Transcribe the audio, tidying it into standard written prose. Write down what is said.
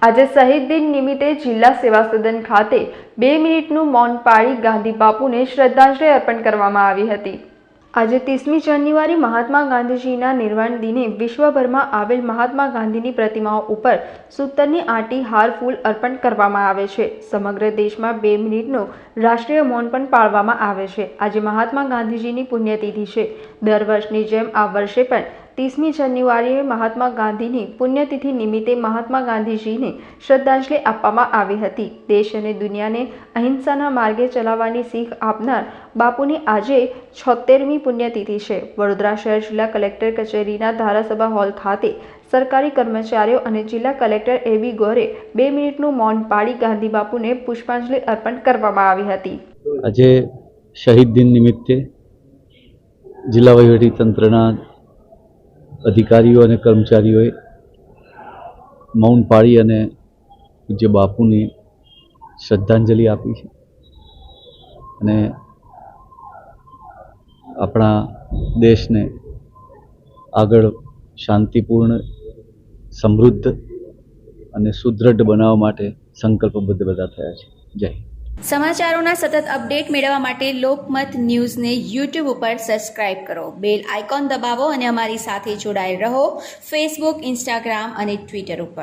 આજે શહીદ દિન નિમિત્તે જિલ્લા સેવા સદન ખાતે 2 મિનિટનું મૌન પાળી ગાંધી બાપુને શ્રદ્ધાંજલિ અર્પણ કરવામાં આવી હતી। આજે 30મી જાન્યુઆરી મહાત્મા ગાંધીજીના નિર્વાણ દિને વિશ્વભરમાં આવેલ મહાત્મા ગાંધીની પ્રતિમાઓ ઉપર સૂતરની આંટી હાર ફૂલ અર્પણ કરવામાં આવે છે। સમગ્ર દેશમાં 2 મિનિટનું રાષ્ટ્રીય મૌન પણ પાળવામાં આવે છે। આજે મહાત્મા ગાંધીજીની પુણ્યતિથિ છે। દર વર્ષની જેમ આ વર્ષે પણ 30મી જાન્યુઆરીએ મહાત્મા ગાંધીની પુણ્યતિથિ નિમિત્તે મહાત્મા ગાંધીજીને શ્રદ્ધાંજલિ આપવામાં આવી હતી। દેશ અને દુનિયાને અહિંસાના માર્ગે ચલાવવાની શીખ આપનાર બાપુની આજે 76મી પુણ્યતિથિ છે। વડોદરા શહેર જિલ્લા કલેક્ટર કચેરીના ધારાસભા હોલ ખાતે સરકારી કર્મચારીઓ અને જિલ્લા કલેક્ટર એબી ગોરે 2 મિનિટનું મૌન પાળી ગાંધી બાપુને પુષ્પાંજલિ અર્પણ કરવામાં આવી હતી। આજે શહીદ દિન નિમિત્તે જિલ્લા વહીવટી તંત્રના અધિકારીઓ અને કર્મચારીઓએ મૌન પાળી અને પૂજ્ય બાપુની શ્રદ્ધાંજલિ આપી છે અને આપણા દેશને આગળ શાંતિપૂર્ણ, સમૃદ્ધ અને સુદૃઢ બનાવવા માટે સંકલ્પબદ્ધ બધા થયા છે। જય હિન્દ। સમાચારોના સતત અપડેટ મેળવવા માટે લોકમત ન્યૂઝને YouTube ઉપર સબસ્ક્રાઇબ કરો, બેલ આઇકોન દબાવો અને અમારી સાથે જોડાયેલ રહો ફેસબુક, ઇન્સ્ટાગ્રામ અને ટ્વિટર ઉપર।